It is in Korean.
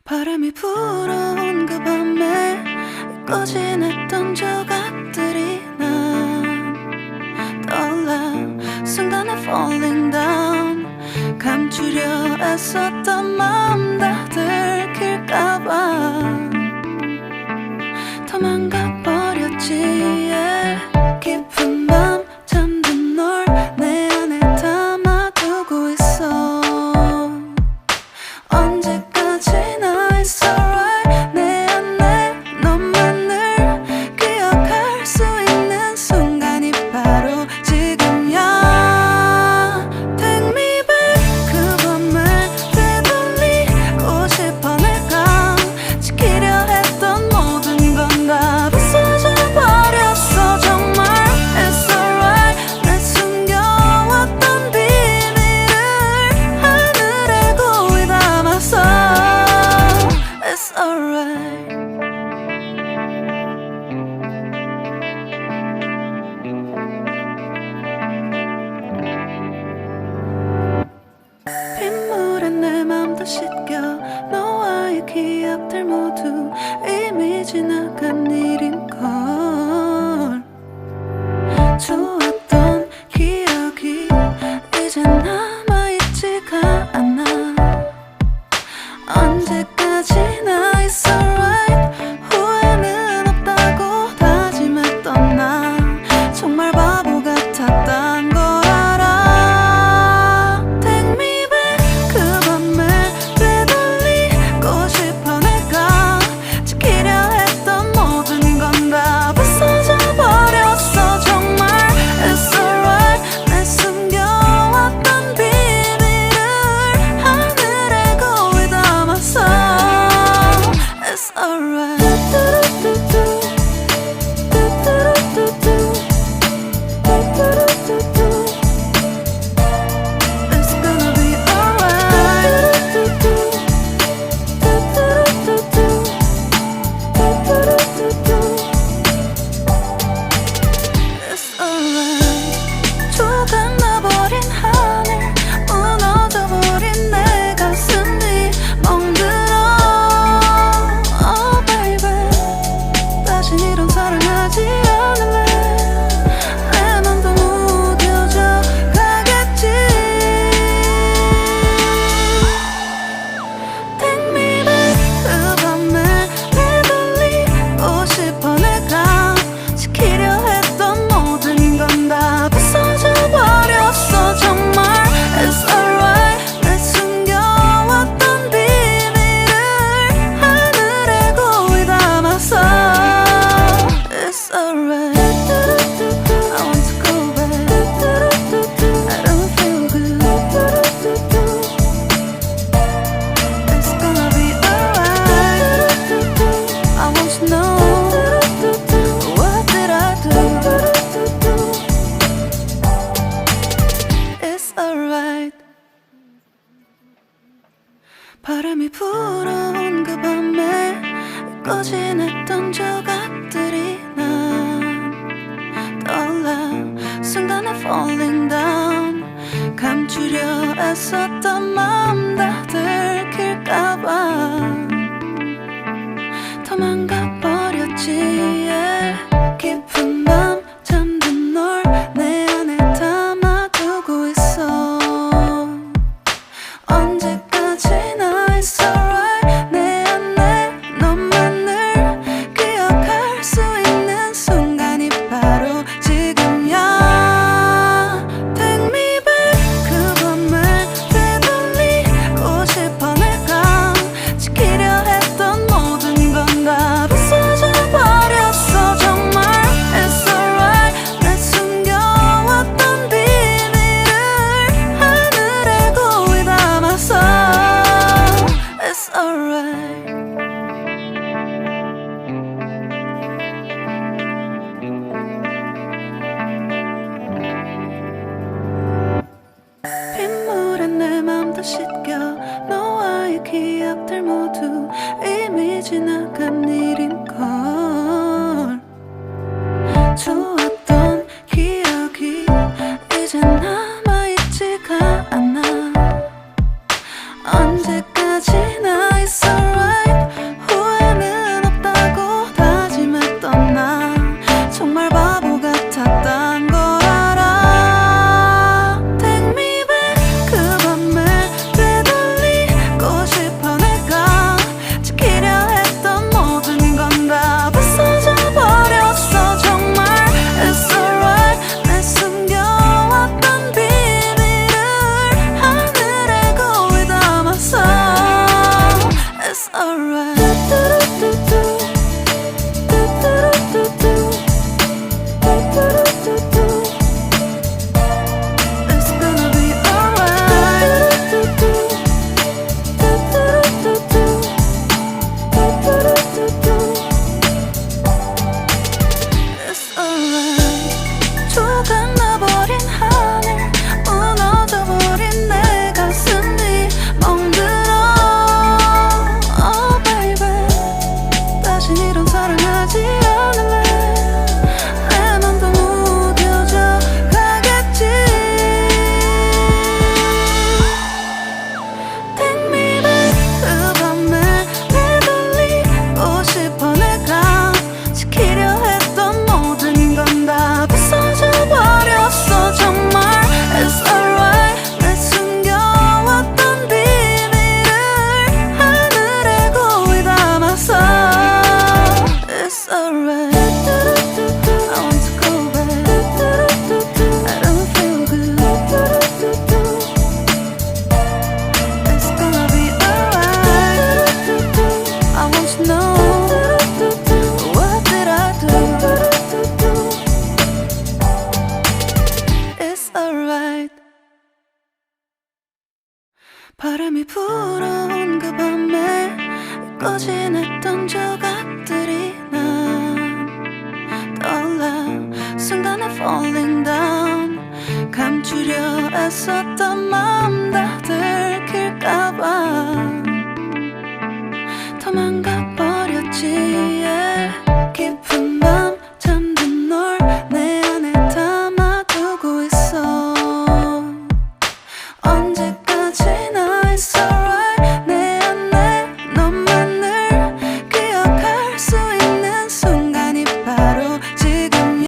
바람이 불어온 그 밤에 잊고 지냈던 조각들이 난 떠올라. 순간에 falling down. 감추려 애썼던 마음 다 들킬까봐 도망가버렸지. yeah. 깊은 밤 잠든 널 내 안에 담아두고 있어. 언제까지나 it's alright. 내 안에 너만을 기억할 수 있는 순간이 바로 지금이야. Take me back. 그 밤을 되돌리고 싶어. 내가 지키려 했던 모든 건 다 부서져 버렸어. 정말 it's alright. 내 숨겨왔던 비밀을 하늘에 고이 담아서 it's alright. 빗물에 내 맘도 씻겨. 너와의 기억들 모두 이미 지나간 일인걸. 좋았던 기억이 이제 남아있지가 않아. 언제까지나 it's alright. 후회는 없다고 다짐했던 나 정말 바보 같았단 걸 알아. Take me back. 그 밤을 되돌리고 싶어. 내가 지키려 했던 모든 건 다 부서져 버렸어. 정말 it's alright. 내 숨겨왔던 비밀을 하늘에 고이 담아서 it's alright. It's gonna be alright. It's alright. 조각나버린 하늘, 무너져버린 내 가슴이 멍들어. Oh baby, 다신 이런 사랑하지 않을래. 내 맘도 무뎌져 가겠지. Take me back. 그 밤을 되돌리고 싶어. 내가 지키려 했던 모든 건 다 부서져 버렸어. 정말 it's alright. 내 숨겨왔던 비밀을 하늘에 고이 담아서 it's alright. I want to go back. I don't feel good. It's gonna be alright. I want to know what did I do. It's alright. 바람이 불어온 그 밤에 잊고 지냈던 조각들이 난 떠올라. 순간에 falling down. 감추려 애썼던 마음 다 들킬까봐 도망가버렸지. yeah. 깊은 밤 잠든 널 내 안에 담아두고 있어. 언제까지나 it's alright. 내 안에 너만을 기억할 수 있는 순간이 바로 지금이야. Take me back. 그 밤을 되돌리고 싶어. 내가 지키려 했던 모든 건 다 부서져 버렸어. 정말 it's alright. 내 숨겨왔던 비밀을 하늘에 고이 담아서 it's alright. 빗물에 내 맘도 씻겨. 너와의 기억들 모두 이미 지나간 일인걸. 좋았던 기억이 이제 남아있지가 않아. 언제까지나 it's alright. alright. It's gonna be alright. It's alright. 조각나버린 하늘, 무너져버린 내 가슴이 멍들어. Oh baby, 다신 이런 사랑하지 않을래. 내 맘도 무뎌져 가겠지. Take me back 그 밤에 되돌리고 싶어. 내가 지키려 했던 모든 건 다 부서져 버렸어 정말. It's alright. 내 숨겨왔던 비밀을 하늘에 고이 담아서. It's alright. I want to go back. I don't feel good. It's gonna be alright. I want to know, what did I do? It's alright. 바람이 불어온 그 밤에 잊고 지냈던 조각들이 난 떠올라. 순간에 falling down. 감추려 애썼던 마음